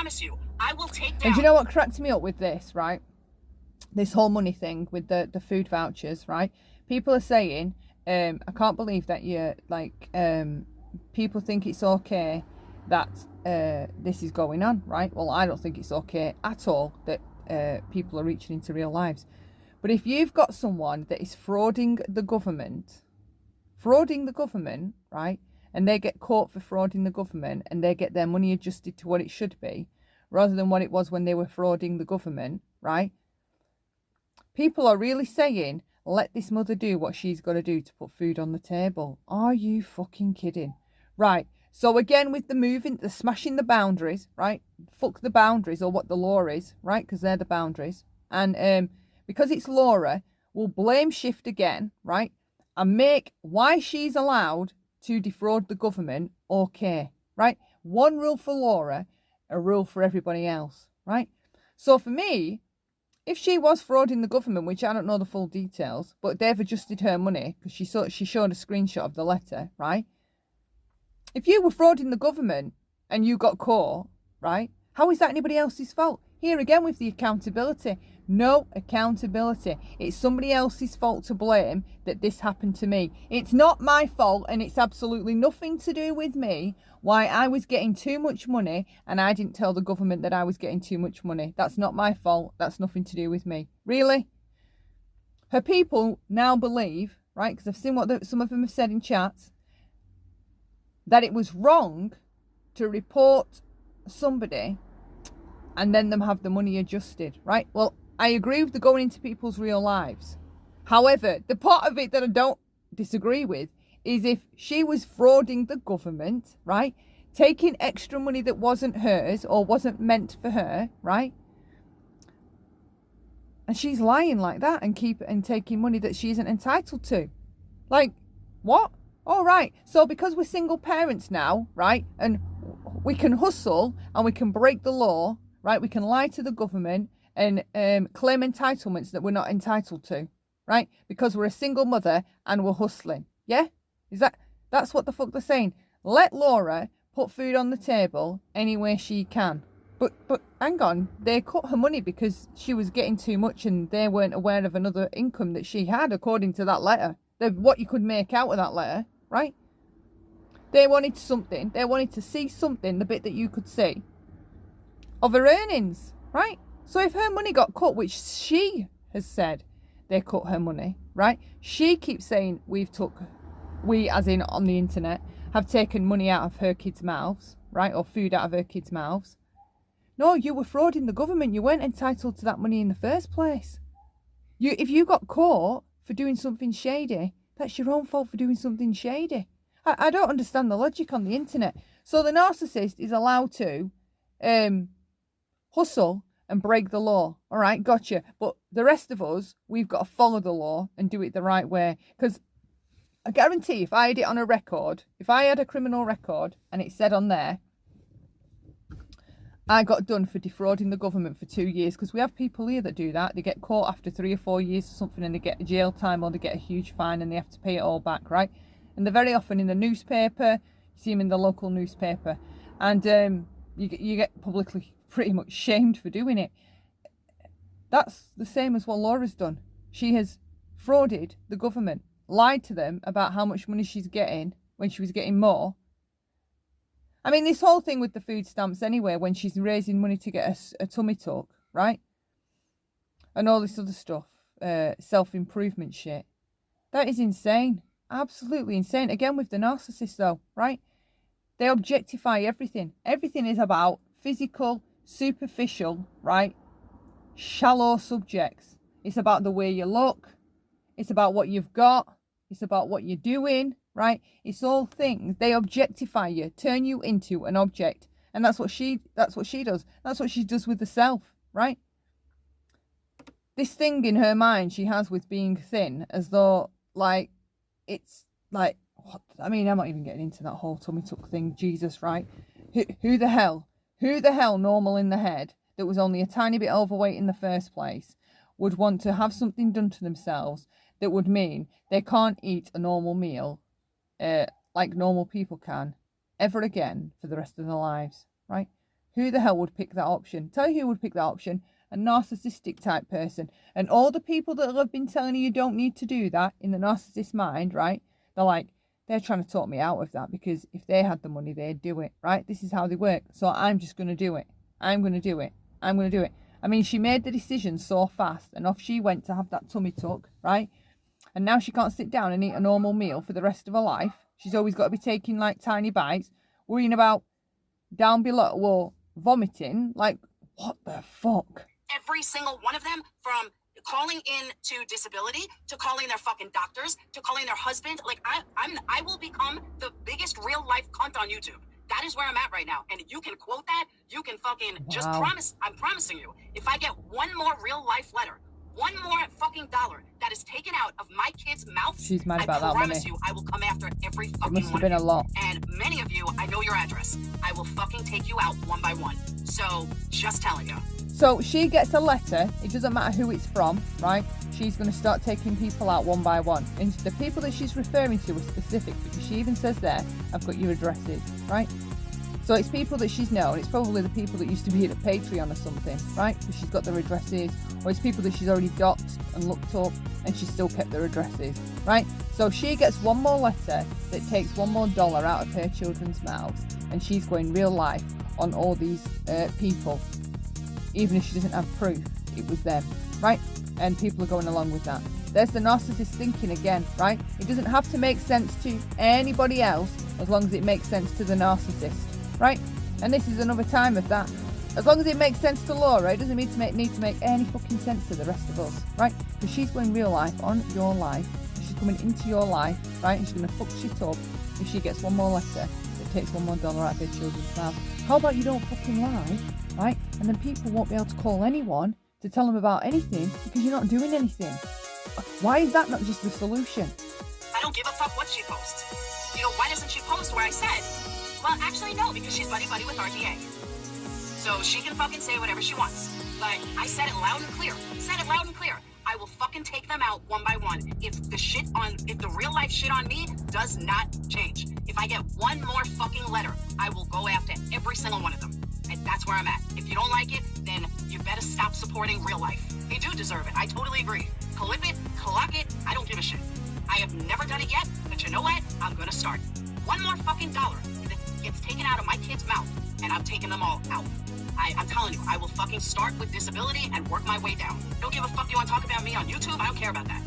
promise you, I will take down. And do you know what cracked me up with this, right? This whole money thing with the food vouchers, right? People are saying, I can't believe that you're like, people think it's okay that this is going on, right? Well, I don't think it's okay at all that people are reaching into real lives. But if you've got someone that is frauding the government, right? And they get caught for frauding the government and they get their money adjusted to what it should be, rather than what it was when they were frauding the government, right? People are really saying, let this mother do what she's got to do to put food on the table. Are you fucking kidding? Right. So again, with the smashing the boundaries, right? Fuck the boundaries or what the law is, right? Because they're the boundaries. And because it's Laura, we'll blame shift again, right? And make why she's allowed to defraud the government okay, right? One rule for Laura, a rule for everybody else, right? So for me, if she was frauding the government, which I don't know the full details, but they've adjusted her money because she showed a screenshot of the letter, right? If you were frauding the government and you got caught, right? How is that anybody else's fault? Here again with the accountability. No accountability. It's somebody else's fault to blame that this happened to me. It's not my fault and it's absolutely nothing to do with me why I was getting too much money and I didn't tell the government that I was getting too much money. That's not my fault. That's nothing to do with me. Really? Her people now believe, right, because I've seen what some of them have said in chats, that it was wrong to report somebody and then them have the money adjusted, right? Well, I agree with the going into people's real lives. However, the part of it that I don't disagree with is if she was frauding the government, right? Taking extra money that wasn't hers or wasn't meant for her, right? And she's lying like that and taking money that she isn't entitled to. Like, what? All right. So because we're single parents now, right? And we can hustle and we can break the law, right? We can lie to the government and claim entitlements that we're not entitled to, right? Because we're a single mother and we're hustling. Yeah? That's what the fuck they're saying. Let Laura put food on the table any way she can. But hang on, they cut her money because she was getting too much and they weren't aware of another income that she had, according to that letter. What you could make out of that letter, right? They wanted something. They wanted to see something, the bit that you could see, of her earnings, right? So if her money got cut, which she has said they cut her money, right? She keeps saying we as in on the internet, have taken money out of her kids' mouths, right? Or food out of her kids' mouths. No, you were frauding the government. You weren't entitled to that money in the first place. If you got caught for doing something shady, that's your own fault for doing something shady. I don't understand the logic on the internet. So the narcissist is allowed to hustle and break the law. All right, gotcha. But the rest of us, we've got to follow the law and do it the right way. Because I guarantee if I had it on a record, if I had a criminal record and it said on there, I got done for defrauding the government for 2 years, because we have people here that do that. They get caught after 3 or 4 years or something and they get jail time or they get a huge fine and they have to pay it all back, right? And they're very often in the newspaper. You see them in the local newspaper. And you get publicly pretty much shamed for doing it. That's the same as what Laura's done. She has frauded the government, lied to them about how much money she's getting when she was getting more. I mean, this whole thing with the food stamps anyway, when she's raising money to get a tummy tuck, right? And all this other stuff, self-improvement shit. That is insane. Absolutely insane. Again, with the narcissist though, right? They objectify everything. Everything is about physical, superficial, right? Shallow subjects. It's about the way you look. It's about what you've got. It's about what you're doing, right? It's all things. They objectify you, turn you into an object. And that's what she does. That's what she does with herself, right? This thing in her mind she has with being thin, as though, like, it's like, what? I mean, I'm not even getting into that whole tummy tuck thing. Jesus, right? Who the hell normal in the head that was only a tiny bit overweight in the first place would want to have something done to themselves that would mean they can't eat a normal meal like normal people can ever again for the rest of their lives, right? Who the hell would pick that option? Tell you who would pick that option. A narcissistic type person. And all the people that have been telling you don't need to do that in the narcissist mind, right? They're like, they're trying to talk me out of that because if they had the money, they'd do it, right? This is how they work. So I'm just going to do it. I'm going to do it. I'm going to do it. I mean, she made the decision so fast and off she went to have that tummy tuck, right? And now she can't sit down and eat a normal meal for the rest of her life. She's always got to be taking like tiny bites, worrying about down below or vomiting. Like, what the fuck? Every single one of them, from calling in to disability to calling their fucking doctors to calling their husband. Like I will become the biggest real life cunt on YouTube. That is where I'm at right now. And you can quote that. You can fucking just promise. I'm promising you, if I get one more real life letter, one more fucking dollar that is taken out of my kids' mouths, she's mad about that money. I promise you, I will come after every fucking one. It must have been a lot. And many of you, I know your address. I will fucking take you out one by one. So just telling you. So she gets a letter. It doesn't matter who it's from, right? She's going to start taking people out one by one. And the people that she's referring to are specific because she even says there, I've got your addresses, right? So it's people that she's known. It's probably the people that used to be at Patreon or something, right? Because she's got their addresses. Or it's people that she's already doxed and looked up and she's still kept their addresses, right? So she gets one more letter that takes one more dollar out of her children's mouths. And she's going real life on all these people. Even if she doesn't have proof, it was them, right? And people are going along with that. There's the narcissist thinking again, right? It doesn't have to make sense to anybody else as long as it makes sense to the narcissist, right? And this is another time of that. As long as it makes sense to Laura, it doesn't need to make any fucking sense to the rest of us, right? Because she's going real life on your life. She's coming into your life, right? And she's going to fuck shit up if she gets one more letter that takes one more dollar out of their children's mouth. How about you don't fucking lie, right? And then people won't be able to call anyone to tell them about anything because you're not doing anything. Why is that not just the solution? I don't give a fuck what she posts. You know, why doesn't she post where I said? Well, actually, no, because she's buddy-buddy with RDA. So she can fucking say whatever she wants. But I said it loud and clear. I will fucking take them out one by one. If the real life shit on me does not change. If I get one more fucking letter, I will go after every single one of them. And that's where I'm at. If you don't like it, then you better stop supporting real life. They do deserve it. I totally agree. Clip it, clock it, I don't give a shit. I have never done it yet, but you know what? I'm gonna start. One more fucking dollar that gets taken out of my kid's mouth, and I'm taking them all out. I'm telling you, I will fucking start with disability and work my way down. Don't give a fuck you want to talk about me on YouTube. I don't care about that.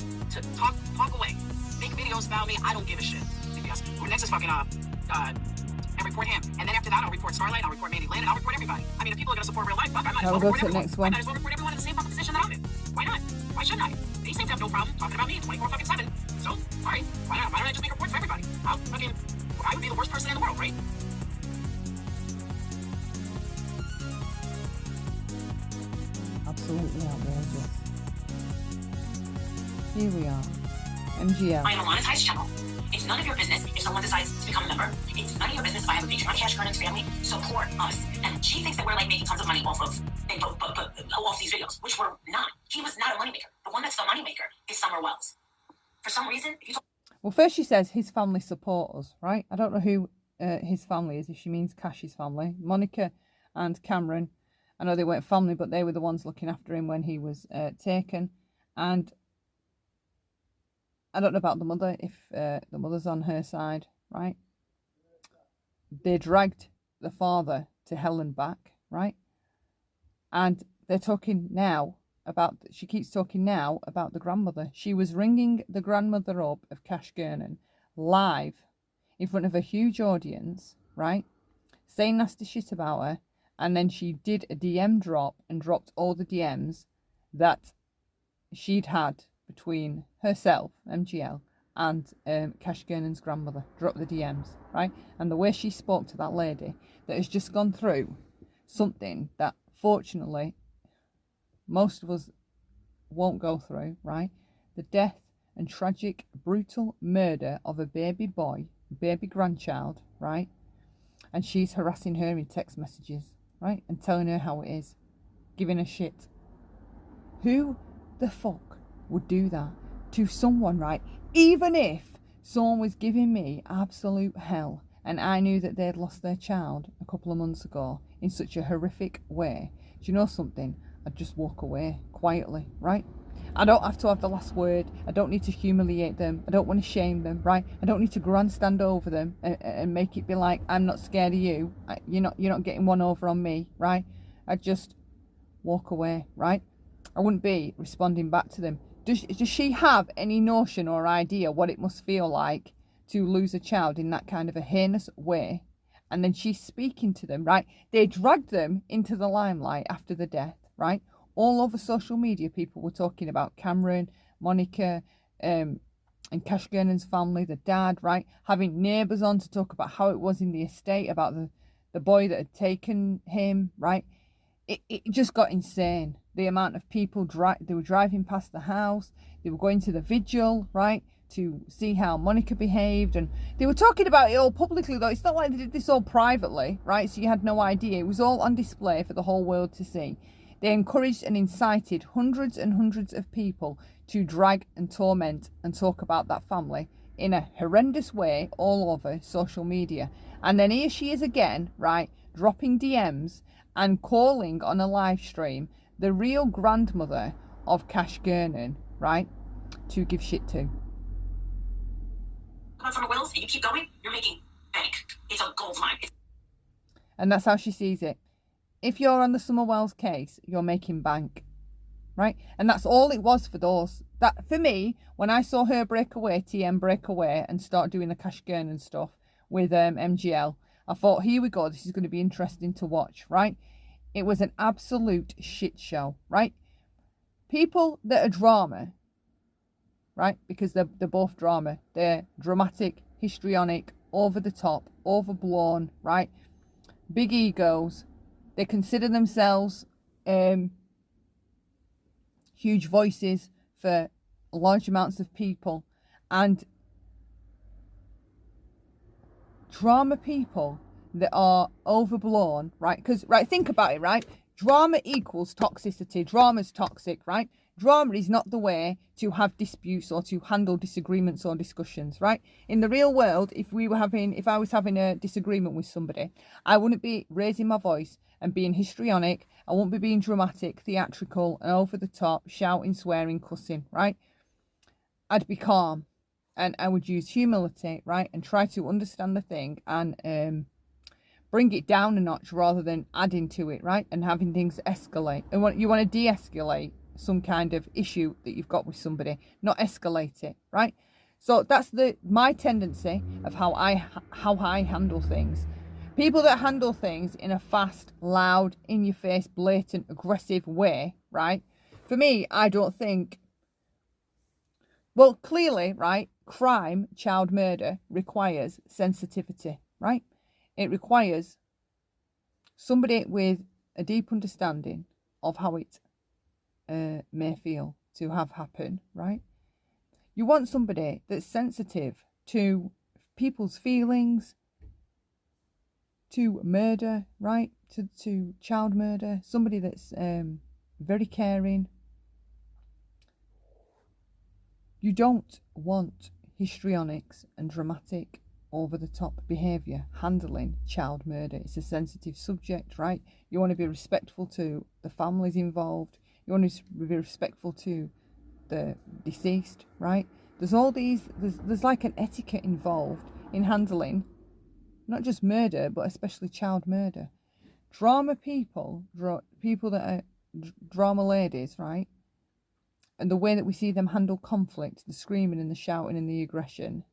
Talk away. Make videos about me. I don't give a shit. Because next is fucking and report him. And then after that, I'll report Starlight, I'll report Mandy Lynn, and I'll report everybody. I mean, if people are gonna support real life, fuck, I might as well report everyone. I might as well report everyone in the same fucking position that I'm in. Why not? Why shouldn't I? They seem to have no problem talking about me 24/7. So, alright, why don't I just make reports for everybody? I would be the worst person in the world, right? Absolutely outrageous. Here we are. MGL. I am a monetized channel. It's none of your business if someone decides to become a member. It's none of your business if I have a Patreon cash earnings family. Support us. And she thinks that we're like making tons of money off of these videos, which we're not. He was not a moneymaker. The one that's the moneymaker is Summer Wells. For some reason, well, first she says his family support us, right? I don't know who his family is, if she means Cash's family. Monica and Cameron, I know they weren't family, but they were the ones looking after him when he was taken. And I don't know about the mother, if the mother's on her side, right? They dragged the father to hell and back, right? And they're talking now about, she keeps talking now about the grandmother. She was ringing the grandmother up of Cash Gernon live in front of a huge audience, right? Saying nasty shit about her. And then she did a DM drop and dropped all the DMs that she'd had between herself, MGL, and Cash Gernon's grandmother. Dropped the DMs, right? And the way she spoke to that lady that has just gone through something that fortunately most of us won't go through, right? The death and tragic, brutal murder of a baby boy, baby grandchild, right? And she's harassing her in text messages, right? And telling her how it is. Giving her shit. Who the fuck would do that to someone, right? Even if someone was giving me absolute hell and I knew that they'd lost their child a couple of months ago in such a horrific way, do you know something? I'd just walk away quietly, right? I don't have to have the last word. I don't need to humiliate them. I don't want to shame them, right? I don't need to grandstand over them and make it be like, I'm not scared of you. You're not getting one over on me, right? I'd just walk away, right? I wouldn't be responding back to them. Does she have any notion or idea what it must feel like to lose a child in that kind of a heinous way? And then she's speaking to them, right? They dragged them into the limelight after the death, right? All over social media, people were talking about Cameron, Monica, and Cash Gernon's family, the dad, right? Having neighbours on to talk about how it was in the estate, about the boy that had taken him, right? It just got insane. The amount of people, they were driving past the house, they were going to the vigil, right, to see how Monica behaved, and they were talking about it all publicly, though. It's not like they did this all privately, right, so you had no idea. It was all on display for the whole world to see. They encouraged and incited hundreds and hundreds of people to drag and torment and talk about that family in a horrendous way all over social media. And then here she is again, right, dropping DMs and calling on a live stream the real grandmother of Cash Gernon, right, to give shit to. From wills, you keep going, you're making bank. It's a gold mine. And that's how she sees it. If you're on the Summer Wells case, you're making bank, right? And that's all it was for those. That, for me, when I saw her break away, TM break away and start doing the Cash Gernon stuff with MGL, I thought, here we go, this is going to be interesting to watch, right? It was an absolute shit show, right? People that are drama, right? Because they're both drama. They're dramatic, histrionic, over the top, overblown, right? Big egos. They consider themselves huge voices for large amounts of people. And drama people that are overblown, right? Because, right, think about it, right? Drama equals toxicity. Drama's toxic, right? Drama is not the way to have disputes or to handle disagreements or discussions, right? In the real world, if I was having a disagreement with somebody, I wouldn't be raising my voice and being histrionic. I won't be being dramatic, theatrical, and over the top, shouting, swearing, cussing, right? I'd be calm, and I would use humility, right? And try to understand the thing and bring it down a notch rather than adding to it, right? And having things escalate. And you want to de-escalate some kind of issue that you've got with somebody, not escalate it, right? So that's my tendency of how I handle things. People that handle things in a fast, loud, in-your-face, blatant, aggressive way, right? For me, I don't think... Well, clearly, right, crime, child murder, requires sensitivity, right? It requires somebody with a deep understanding of how it may feel to have happen, right? You want somebody that's sensitive to people's feelings, to murder, right? To child murder. Somebody that's very caring. You don't want histrionics and dramatic, over-the-top behaviour handling child murder. It's a sensitive subject, right? You want to be respectful to the families involved. You want to be respectful to the deceased, right? There's all these, there's like an etiquette involved in handling not just murder, but especially child murder. Drama people that are drama ladies, right? And the way that we see them handle conflict, the screaming and the shouting and the aggression,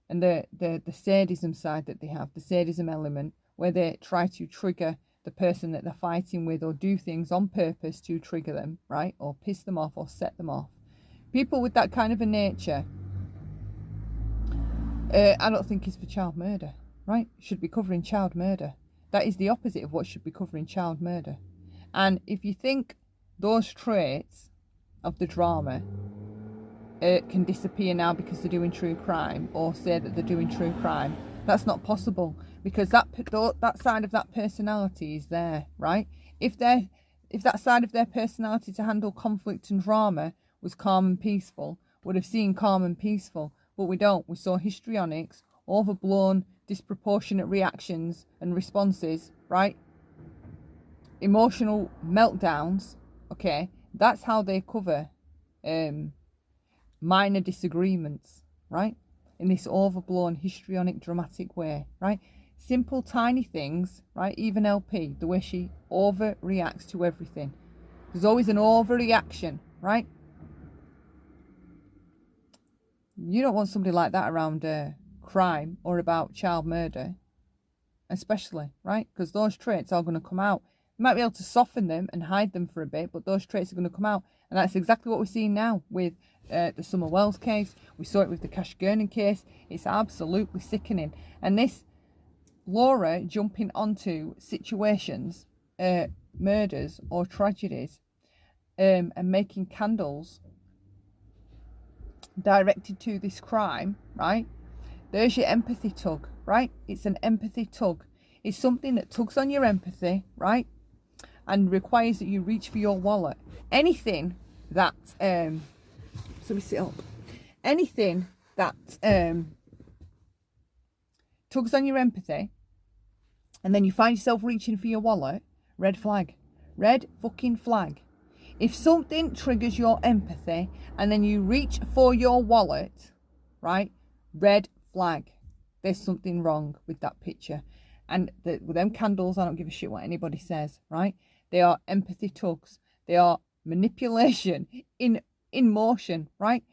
and the sadism side that they have, the sadism element, where they try to trigger the person that they're fighting with or do things on purpose to trigger them, right? Or piss them off or set them off. People with that kind of a nature, I don't think is for child murder, right? Should be covering child murder. That is the opposite of what should be covering child murder. And if you think those traits of the drama can disappear now because they're doing true crime, or say that they're doing true crime, that's not possible, because that side of that personality is there, right? If that side of their personality to handle conflict and drama was calm and peaceful, would have seen calm and peaceful, but we don't. We saw histrionics, overblown, disproportionate reactions and responses, right? Emotional meltdowns, okay? That's how they cover minor disagreements, right? In this overblown, histrionic, dramatic way, right? Simple, tiny things, right? Even LP, the way she overreacts to everything. There's always an overreaction, right? You don't want somebody like that around crime or about child murder, especially, right? Because those traits are going to come out. You might be able to soften them and hide them for a bit, but those traits are going to come out. And that's exactly what we're seeing now with the Summer Wells case. We saw it with the Cash Gurnan case. It's absolutely sickening. And this Laura jumping onto situations, murders or tragedies, and making candles directed to this crime, right? There's your empathy tug, right? It's an empathy tug. It's something that tugs on your empathy, right? And requires that you reach for your wallet. Anything that, so let me sit up. Anything that tugs on your empathy and then you find yourself reaching for your wallet, red flag. Red fucking flag. If something triggers your empathy and then you reach for your wallet, right? Red flag. There's something wrong with that picture. And with them candles, I don't give a shit what anybody says, right? They are empathy tugs. They are manipulation in motion, right?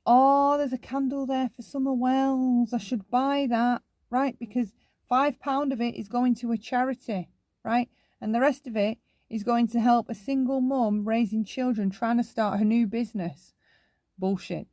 Oh, there's a candle there for Summer Wells. I should buy that, right? Because £5 of it is going to a charity, right? And the rest of it is going to help a single mum raising children trying to start her new business. Bullshit.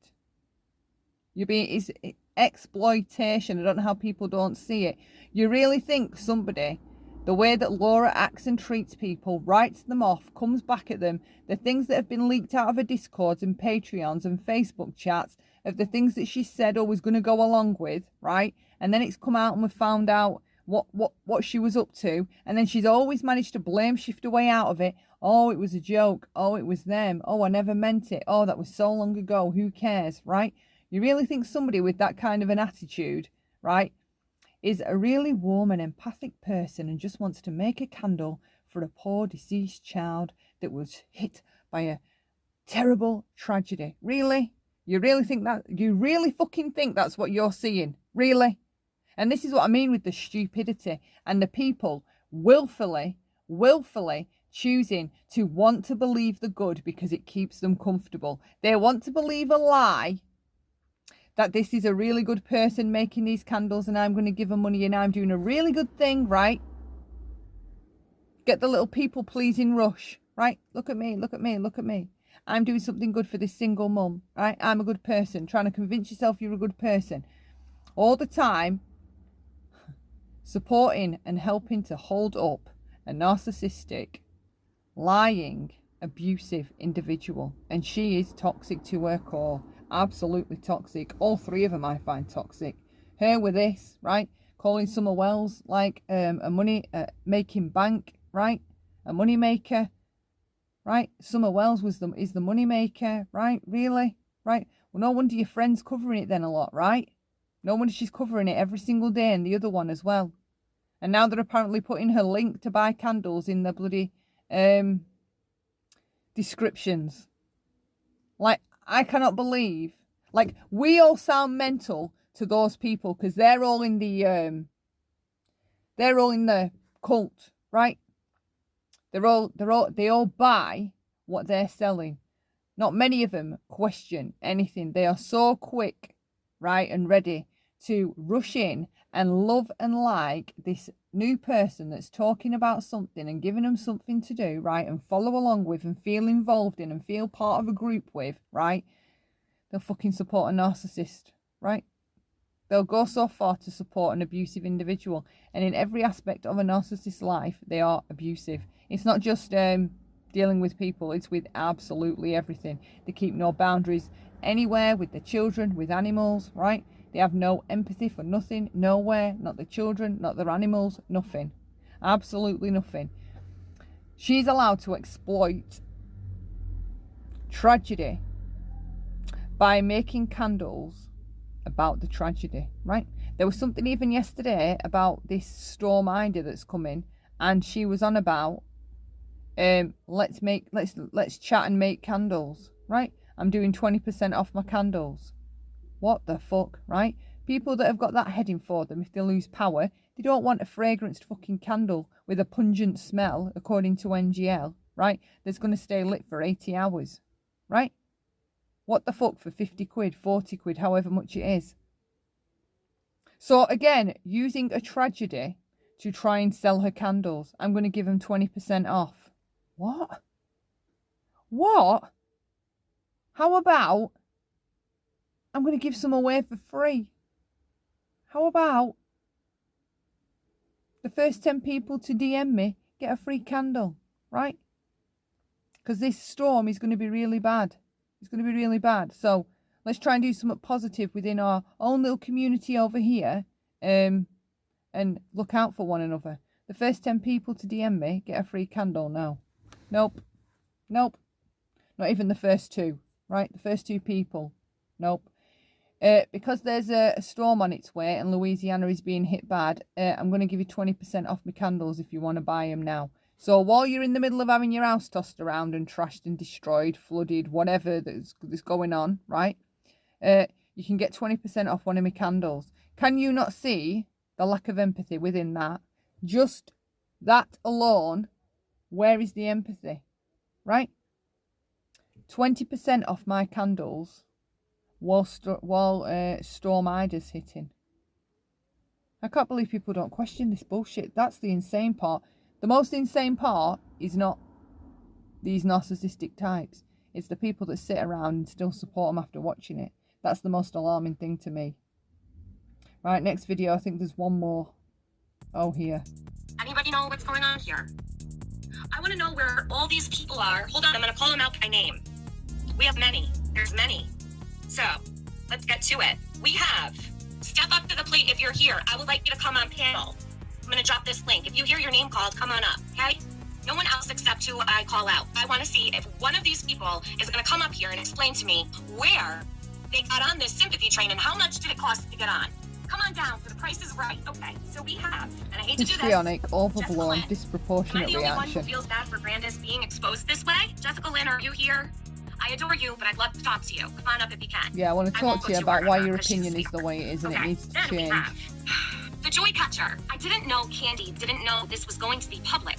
It's exploitation. I don't know how people don't see it. You really think somebody, the way that Laura acts and treats people, writes them off, comes back at them, the things that have been leaked out of her Discords and Patreons and Facebook chats, of the things that she said or was going to go along with, right? And then it's come out and we've found out what she was up to, and then she's always managed to blame shift away out of it. Oh, it was a joke. Oh, it was them. Oh, I never meant it. Oh, that was so long ago. Who cares, right? You really think somebody with that kind of an attitude, right, is a really warm and empathic person and just wants to make a candle for a poor deceased child that was hit by a terrible tragedy? Really? You really think that? You really fucking think that's what you're seeing? Really? And this is what I mean with the stupidity and the people willfully choosing to want to believe the good because it keeps them comfortable. They want to believe a lie that this is a really good person making these candles and I'm going to give them money and I'm doing a really good thing, right? Get the little people pleasing rush, right? Look at me, look at me, look at me. I'm doing something good for this single mum, right? I'm a good person. Trying to convince yourself you're a good person. All the time, supporting and helping to hold up a narcissistic, lying, abusive individual. And she is toxic to her core. Absolutely toxic. All three of them I find toxic. Her with this, right? Calling Summer Wells like a money making bank, right? A money maker, right? Summer Wells is the money maker, right? Really? Right? Well, no wonder your friend's covering it then a lot, right? No wonder she's covering it every single day, and the other one as well. And now they're apparently putting her link to buy candles in the bloody descriptions. Like, I cannot believe. Like, we all sound mental to those people because they're all in the cult, right? They all buy what they're selling. Not many of them question anything. They are so quick, right, and ready to rush in and love and like this new person that's talking about something and giving them something to do, right, and follow along with and feel involved in and feel part of a group with, right? They'll fucking support a narcissist, right? They'll go so far to support an abusive individual. And in every aspect of a narcissist's life, they are abusive. It's not just dealing with people. It's with absolutely everything. They keep no boundaries anywhere with their children, with animals, right? They have no empathy for nothing, nowhere, not the children, not their animals, nothing. Absolutely nothing. She's allowed to exploit tragedy by making candles about the tragedy, right? There was something even yesterday about this store minder that's coming, and she was on about let's chat and make candles, right? I'm doing 20% off my candles. What the fuck, right? People that have got that heading for them, if they lose power, they don't want a fragranced fucking candle with a pungent smell, according to MGL, right? That's going to stay lit for 80 hours, right? What the fuck for 50 quid, 40 quid, however much it is. So again, using a tragedy to try and sell her candles. I'm going to give them 20% off. What? What? How about I'm going to give some away for free? How about the first 10 people to DM me get a free candle, right? Because this storm is going to be really bad. It's going to be really bad. So let's try and do something positive within our own little community over here, and look out for one another. The first 10 people to DM me get a free candle now. Nope. Nope. Not even the first two, right? The first two people. Nope. Because there's a storm on its way and Louisiana is being hit bad, I'm going to give you 20% off my candles if you want to buy them now. So while you're in the middle of having your house tossed around and trashed and destroyed, flooded, whatever that's going on, right? You can get 20% off one of my candles. Can you not see the lack of empathy within that? Just that alone, where is the empathy, right? 20% off my candles while Storm Ida's hitting. I can't believe people don't question this bullshit. That's the insane part. The most insane part is not these narcissistic types. It's the people that sit around and still support them after watching it. That's the most alarming thing to me. Right, next video. I think there's one more. Oh, here. Anybody know what's going on here? I want to know where all these people are. Hold on, I'm going to call them out by name. We have many. There's many. So, let's get to it. We have, step up to the plate if you're here. I would like you to come on panel. I'm going to drop this link. If you hear your name called, come on up, okay? No one else except who I call out. I want to see if one of these people is going to come up here and explain to me where they got on this sympathy train and how much did it cost to get on. Come on down, for the price is right. Okay, so we have, and I hate to do this. Histrionic, overblown, disproportionate reaction. Am I the only one who feels bad for Brandis being exposed this way? Jessica Lynn, are you here? I adore you, but I'd love to talk to you. Come on up if you can. Yeah, I want to talk to you about why your opinion is the way it is and it needs to change. We have the Joy Catcher. I didn't know Candy didn't know this was going to be public.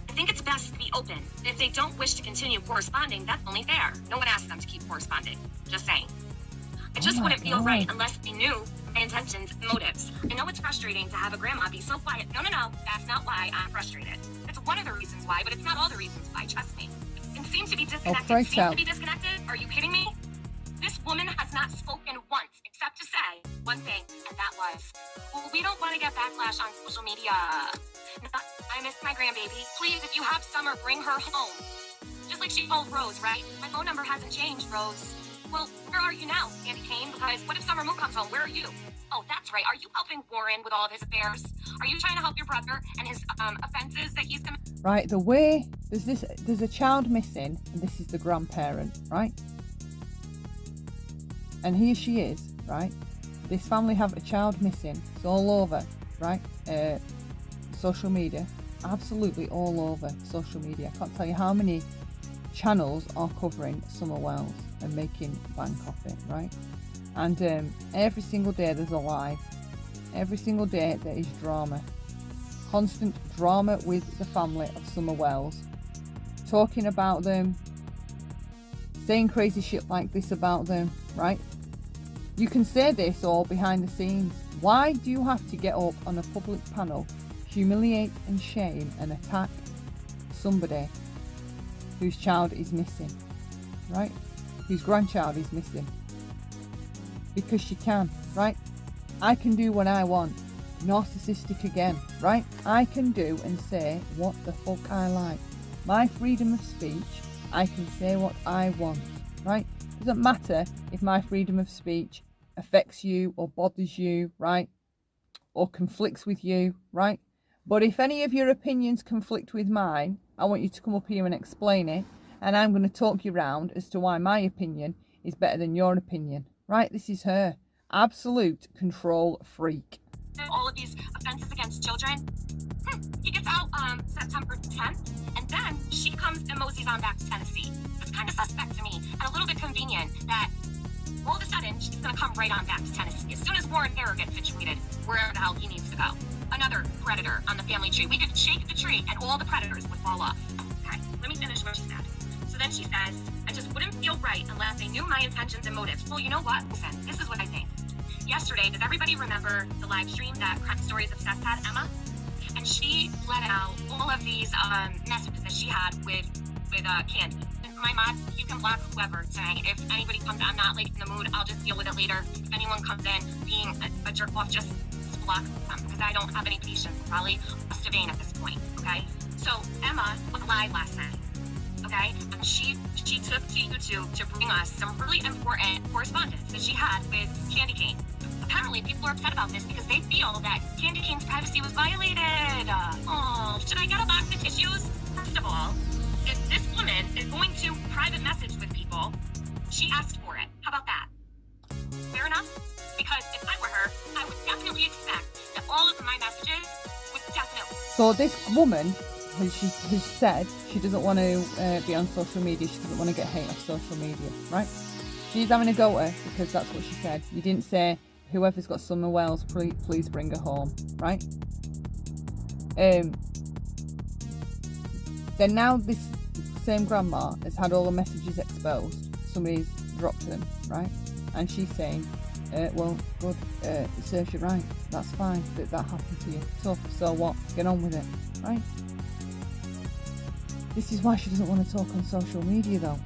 I think it's best to be open. If they don't wish to continue corresponding, that's only fair. No one asked them to keep corresponding. Just saying. I just wouldn't feel right unless they knew my intentions and motives. I know it's frustrating to have a grandma be so quiet. No, that's not why I'm frustrated. It's one of the reasons why, but it's not all the reasons why, trust me. And seems to be disconnected. Are you kidding me? This woman has not spoken once, except to say one thing, and that was, well, we don't want to get backlash on social media. I miss my grandbaby. Please, if you have Summer, bring her home. Just like she told Rose, right? My phone number hasn't changed, Rose. Well, where are you now, Candy Kane? Because what if Summer Moon comes home? Where are you? Oh, that's right. Are you helping Warren with all of his affairs? Are you trying to help your brother and his offenses that he's committed? Right, the way there's a child missing, and this is the grandparent, right? And here she is, right? This family have a child missing. It's all over, right? Social media, absolutely all over social media. I can't tell you how many channels are covering Summer Wells and making bank off it, right? And every single day there's a lie. Every single day there is drama. Constant drama with the family of Summer Wells. Talking about them. Saying crazy shit like this about them, right? You can say this all behind the scenes. Why do you have to get up on a public panel, humiliate and shame and attack somebody whose child is missing, right? Whose grandchild is missing? Because she can, right? I can do what I want. Narcissistic again, right? I can do and say what the fuck I like. My freedom of speech, I can say what I want, right? Doesn't matter if my freedom of speech affects you or bothers you, right? Or conflicts with you, right? But if any of your opinions conflict with mine, I want you to come up here and explain it. And I'm going to talk you round as to why my opinion is better than your opinion, right? This is her. Absolute control freak. All of these offenses against children. He gets out September 10th, and then she comes and moseys on back to Tennessee. It's kind of suspect to me, and a little bit convenient that all of a sudden she's going to come right on back to Tennessee. As soon as Warren Harrer gets situated, wherever the hell he needs to go. Another predator on the family tree. We could shake the tree, and all the predators would fall off. Okay, let me finish what she said. So then she says, I just wouldn't feel right unless they knew my intentions and motives. Well, you know what? Listen, this is what I think. Yesterday, does everybody remember the live stream that Crime Stories Obsessed had, Emma? And she let out all of these messages that she had with Candy. And my mod, you can block whoever tonight. If anybody comes, I'm not like in the mood, I'll just deal with it later. If anyone comes in being a jerk off, just block them, because I don't have any patience. Probably lost a vein at this point, okay? So Emma went live last night, okay? And she took to YouTube to bring us some really important correspondence that she had with Candy Cane. Apparently, people are upset about this because they feel that Candy Cane's privacy was violated. Oh, should I get a box of tissues? First of all, if this woman is going to private message with people, she asked for it. How about that? Fair enough? Because if I were her, I would definitely expect that all of my messages would definitely... So this woman, she has said she doesn't want to be on social media. She doesn't want to get hate off social media, right? She's having a go at her because that's what she said. You didn't say... Whoever's got Summer Wells, please bring her home, right? Then now this same grandma has had all the messages exposed. Somebody's dropped them, right? And she's saying, well, good, it serves you right. That's fine that happened to you. Tough, so what? Get on with it, right? This is why she doesn't want to talk on social media though,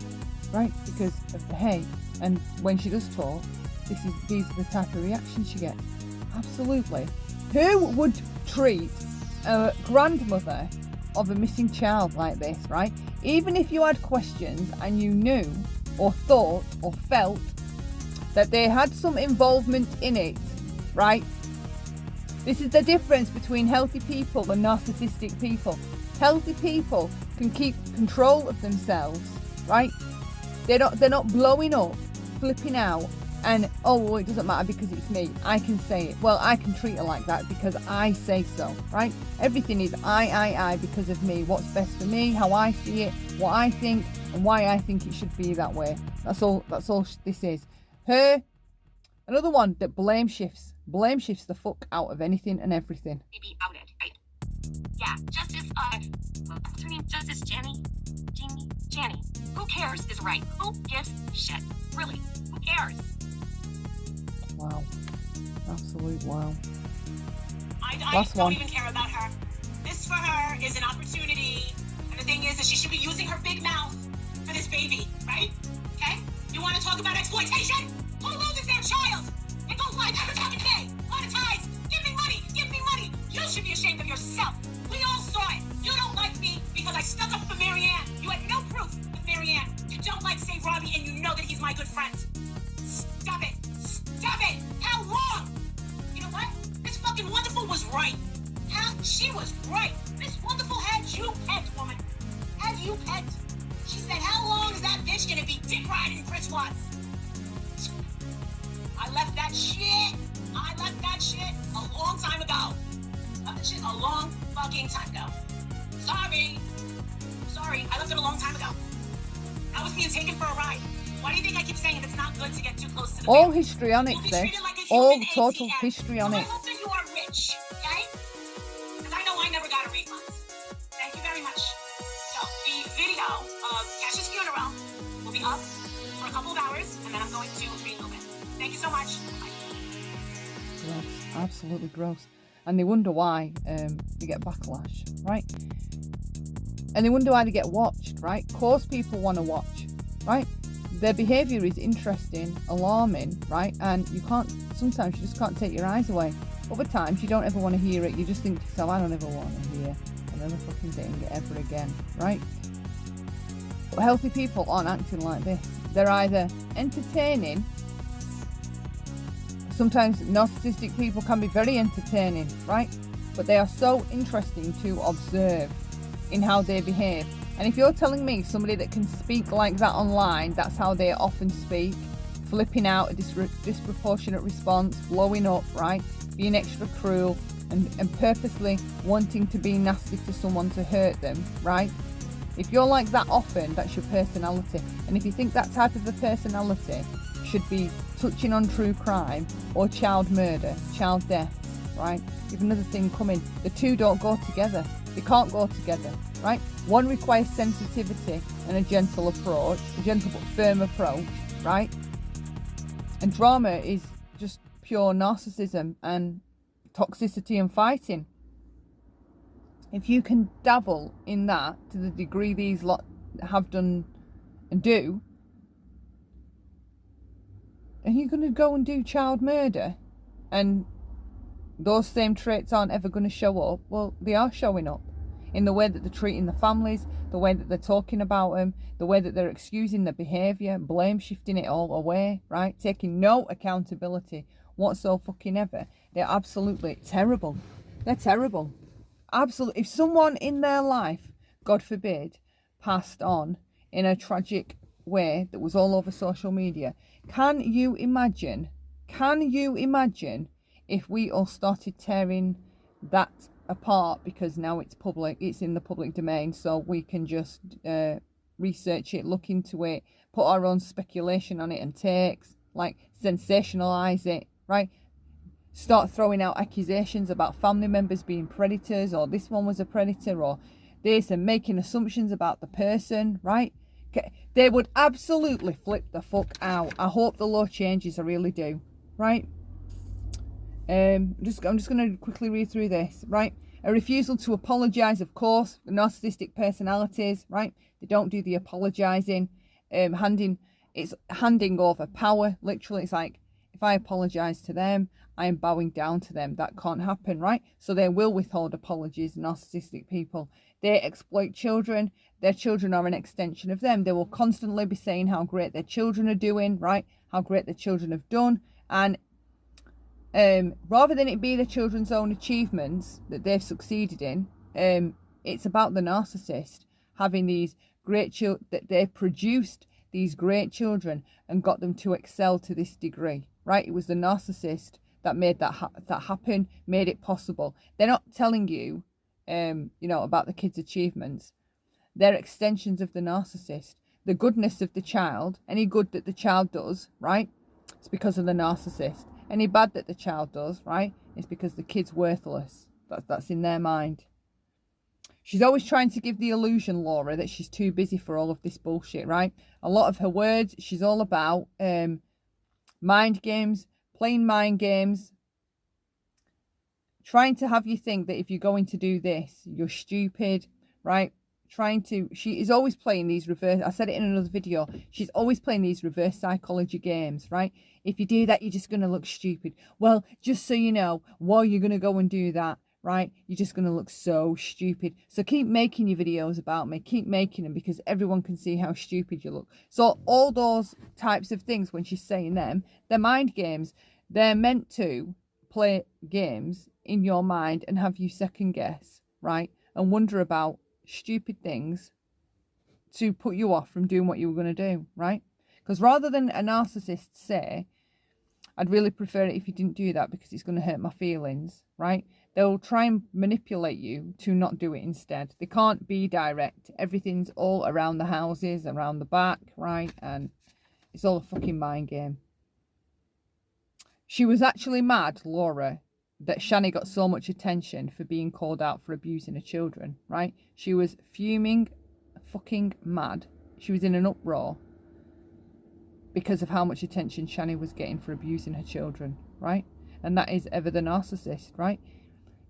right? Because of the hate. And when she does talk, these are the type of reactions she gets. Absolutely. Who would treat a grandmother of a missing child like this, right? Even if you had questions and you knew or thought or felt that they had some involvement in it, right? This is the difference between healthy people and narcissistic people. Healthy people can keep control of themselves, right? They're not blowing up, flipping out, and oh, well, it doesn't matter because it's me. I can say it. Well, I can treat her like that because I say so, right? Everything is I because of me. What's best for me, how I see it, what I think, and why I think it should be that way. That's all this is. Her, another one that blame shifts the fuck out of anything and everything. Be outed, right? Yeah, Justice, what's her name? Justice Jenny? Who cares is right. Who gives a shit? Really, who cares? Wow. Absolute wow. I don't even care about her. This for her is an opportunity. And the thing is that she should be using her big mouth for this baby, right? Okay? You want to talk about exploitation? Who loses their child? And goes live every fucking day. Monetize. Give me money. Give me money. You should be ashamed of yourself. We all saw it. You don't like me because I stuck up for Marianne. You had no proof with Marianne. You don't like Save Robbie and you know that he's my good friend. Stop it. Stop it! How long? You know what? This fucking Wonderful was right. She was right. This Wonderful had you pegged, woman. Had you pegged. She said, how long is that bitch gonna be dick riding Chris Watts? I left that shit a long time ago. Left that shit a long fucking time ago. Sorry, I left it a long time ago. I was being taken for a ride. Why do you think I keep saying it's not good to get too close to the all family? histrionics there. All total histrionics. So I hope that you are rich, okay? Because I know I never got a refund. Thank you very much. So the video of Cash's funeral will be up for a couple of hours, and then I'm going to remove it. Thank you so much. Bye. Gross. Absolutely gross. And they wonder why they get backlash, right? And they wonder why they get watched, right? Of course people want to watch, right? Their behaviour is interesting, alarming, right? And sometimes you just can't take your eyes away. Other times you don't ever want to hear it. You just think to yourself, I don't ever want to hear another fucking thing ever again, right? But healthy people aren't acting like this. They're either entertaining. Sometimes narcissistic people can be very entertaining, right? But they are so interesting to observe in how they behave. And if you're telling me somebody that can speak like that online, that's how they often speak, flipping out, a disproportionate response, blowing up, right? Being extra cruel and purposely wanting to be nasty to someone to hurt them, right? If you're like that often, that's your personality. And if you think that type of a personality should be touching on true crime or child murder, child death, right? You've another thing coming. The two don't go together. They can't go together, right? One requires sensitivity and a gentle approach, a gentle but firm approach, right? And drama is just pure narcissism and toxicity and fighting. If you can dabble in that to the degree these lot have done and do, and you're going to go and do child murder, and those same traits aren't ever going to show up, well, they are showing up in the way that they're treating the families, the way that they're talking about them, the way that they're excusing their behaviour, blame shifting it all away, right? Taking no accountability whatsoever. They're absolutely terrible. They're terrible. Absolutely. If someone in their life, God forbid, passed on in a tragic way that was all over social media, can you imagine if we all started tearing that apart because now it's public, it's in the public domain, so we can just research it, look into it, put our own speculation on it and takes, like sensationalize it, right? Start throwing out accusations about family members being predators, or this one was a predator, or this, and making assumptions about the person, right? They would absolutely flip the fuck out. I hope the law changes, I really do, right? I'm just going to quickly read through this, right? A refusal to apologise, of course, the narcissistic personalities, right? They don't do the apologising, handing over power, literally. It's like, if I apologise to them, I am bowing down to them. That can't happen, right? So they will withhold apologies, narcissistic people. They exploit children. Their children are an extension of them. They will constantly be saying how great their children are doing, right? How great their children have done. And rather than it be the children's own achievements that they've succeeded in, it's about the narcissist having these great children, that they've produced these great children and got them to excel to this degree, right? It was the narcissist that made that happen, made it possible. They're not telling you, about the kids' achievements. They're extensions of the narcissist. The goodness of the child, any good that the child does, right? It's because of the narcissist. Any bad that the child does, right? It's because the kid's worthless. That's in their mind. She's always trying to give the illusion, Laura, that she's too busy for all of this bullshit, right? A lot of her words, she's all about mind games, playing mind games, trying to have you think that if you're going to do this, you're stupid, right? She is always playing these reverse, I said it in another video, she's always playing these reverse psychology games, right? If you do that, you're just going to look stupid. Well, just so you know, while you're going to go and do that, right, you're just going to look so stupid. So keep making your videos about me, keep making them, because everyone can see how stupid you look. So all those types of things, when she's saying them, they're mind games. They're meant to play games in your mind and have you second guess, right, and wonder about stupid things to put you off from doing what you were going to do, right? Because rather than a narcissist say, I'd really prefer it if you didn't do that because it's going to hurt my feelings, right? They'll try and manipulate you to not do it instead. They can't be direct. Everything's all around the houses, around the back, right? And it's all a fucking mind game. She was actually mad, Laura, that Shani got so much attention for being called out for abusing her children, right? She was fuming, fucking mad. She was in an uproar because of how much attention Shani was getting for abusing her children, right? And that is ever the narcissist, right?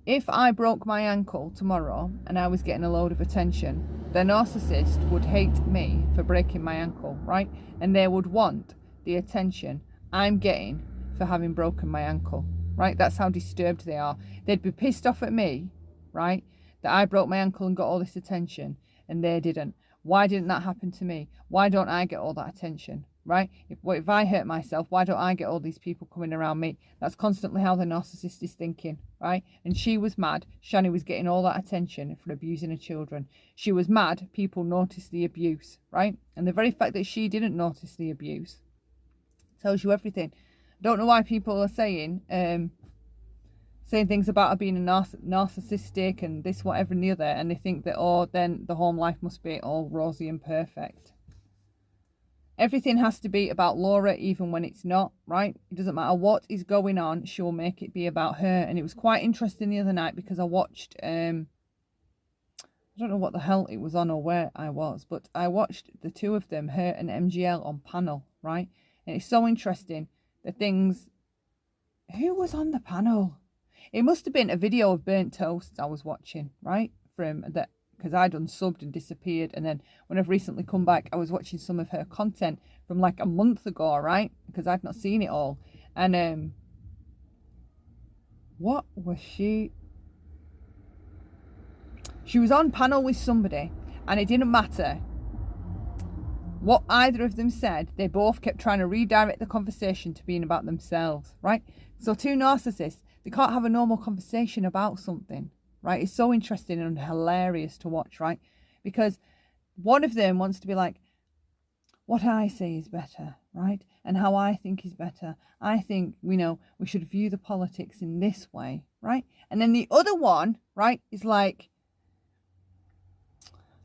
If I broke my ankle tomorrow and I was getting a load of attention, the narcissist would hate me for breaking my ankle, right? And they would want the attention I'm getting for having broken my ankle, right? That's how disturbed they are. They'd be pissed off at me, right, that I broke my ankle and got all this attention and they didn't. Why didn't that happen to me? Why don't I get all that attention, right? If I hurt myself, why don't I get all these people coming around me? That's constantly how the narcissist is thinking, right? And she was mad. Shani was getting all that attention for abusing her children. She was mad people noticed the abuse, right? And the very fact that she didn't notice the abuse Tells you everything. I don't know why people are saying things about her being a narcissistic and this, whatever, and the other, and they think that, oh, then the home life must be all rosy and perfect. Everything has to be about Laura, even when it's not, right? It doesn't matter what is going on, she'll make it be about her. And it was quite interesting the other night because I watched, I don't know what the hell it was on or where I was, but I watched the two of them, her and MGL, on panel, right? And it's so interesting, the things, who was on the panel? It must have been a video of burnt toast I was watching, right? From that, because I'd unsubbed and disappeared, and then when I've recently come back, I was watching some of her content from like a month ago, right? Because I'd not seen it all. And what was she? She was on panel with somebody, and it didn't matter what either of them said. They both kept trying to redirect the conversation to being about themselves, right? So two narcissists, they can't have a normal conversation about something, right? It's so interesting and hilarious to watch, right? Because one of them wants to be like, what I say is better, right? And how I think is better. I think, we should view the politics in this way, right? And then the other one, right, is like,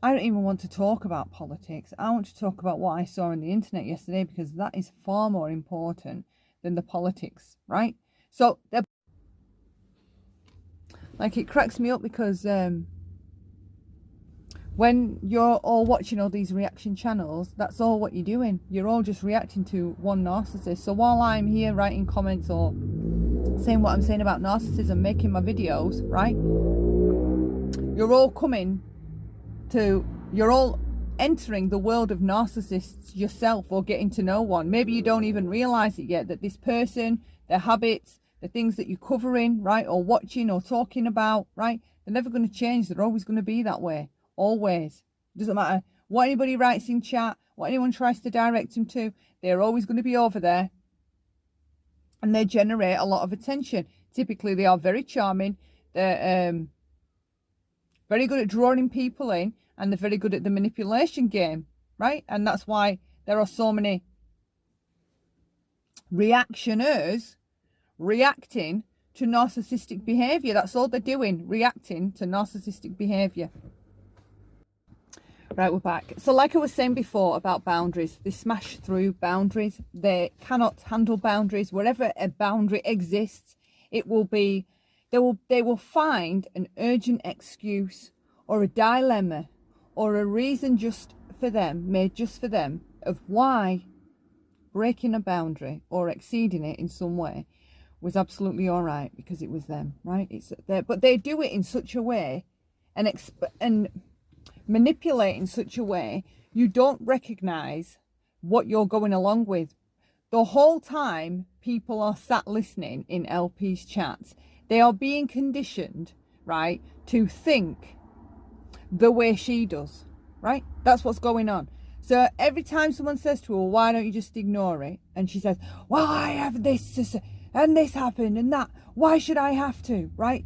I don't even want to talk about politics. I want to talk about what I saw on the internet yesterday, because that is far more important than the politics, right? So they're like, it cracks me up because when you're all watching all these reaction channels, that's all what you're doing. You're all just reacting to one narcissist. So while I'm here writing comments or saying what I'm saying about narcissism, making my videos, right, you're all entering the world of narcissists yourself, or getting to know one. Maybe you don't even realize it yet, that this person, their habits, the things that you're covering, right, or watching or talking about, right, they're never going to change. They're always going to be that way. Always. Doesn't matter what anybody writes in chat, what anyone tries to direct them to, they're always going to be over there, and they generate a lot of attention. Typically they are very charming, they're very good at drawing people in, and they're very good at the manipulation game, right? And that's why there are so many reactioners reacting to narcissistic behavior. That's all they're doing, reacting to narcissistic behavior. Right, we're back. So like I was saying before about boundaries, they smash through boundaries. They cannot handle boundaries. Wherever a boundary exists, it will be, they will find an urgent excuse or a dilemma or a reason made just for them, of why breaking a boundary or exceeding it in some way was absolutely all right, because it was them, right? But they do it in such a way and manipulate in such a way you don't recognize what you're going along with. The whole time people are sat listening in LP's chats, they are being conditioned, right, to think the way she does, right? That's what's going on. So every time someone says to her, well, why don't you just ignore it? And she says, well, I have this to say, and this happened and that. Why should I have to, right?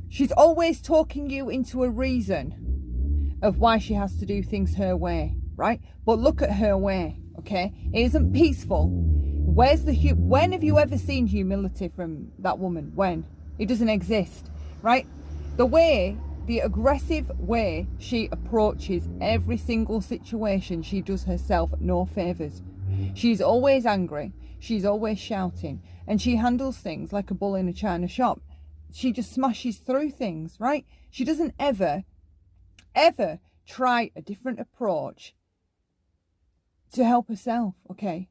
She's always talking you into a reason of why she has to do things her way, right? But look at her way, okay? It isn't peaceful. Where's when have you ever seen humility from that woman? When? It doesn't exist, right? The aggressive way she approaches every single situation, she does herself no favours. She's always angry. She's always shouting. And she handles things like a bull in a china shop. She just smashes through things, right? She doesn't ever try a different approach to help herself, okay?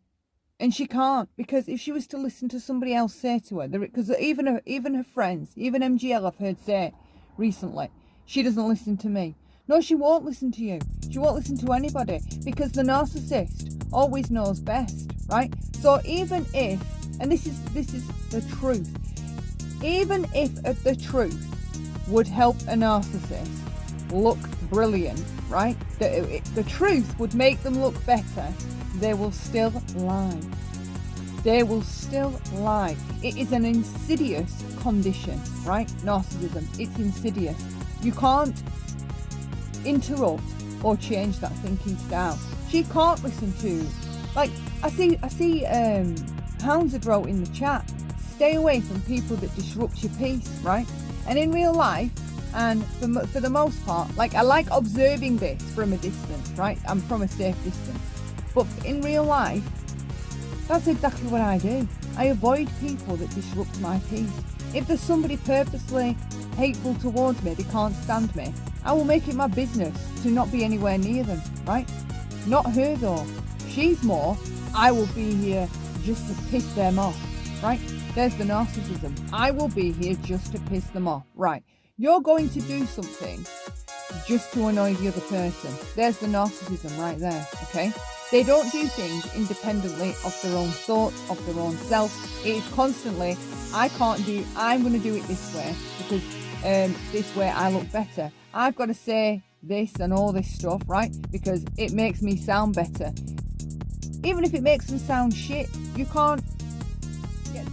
And she can't, because if she was to listen to somebody else say to her, because even her friends, even MGL, I've heard say recently, she doesn't listen to me. No, she won't listen to you. She won't listen to anybody, because the narcissist always knows best, right? So even if, and this is the truth, even if the truth would help a narcissist look brilliant, right? The truth would make them look better, they will still lie. They will still lie. It is an insidious condition, right? Narcissism, it's insidious. You can't interrupt or change that thinking style. She can't listen to Like, I see Hounds had wrote in the chat, stay away from people that disrupt your peace, right? And in real life, and for the most part, like, I like observing this from a distance, right? I'm from a safe distance. But in real life, that's exactly what I do. I avoid people that disrupt my peace. If there's somebody purposely hateful towards me, they can't stand me, I will make it my business to not be anywhere near them, right? Not her though. She's more, I will be here just to piss them off, right? There's the narcissism. I will be here just to piss them off, right? You're going to do something just to annoy the other person. There's the narcissism right there, okay? They don't do things independently of their own thoughts, of their own self. It is constantly, I'm going to do it this way because this way I look better. I've got to say this and all this stuff, right? Because it makes me sound better. Even if it makes them sound shit, you can't get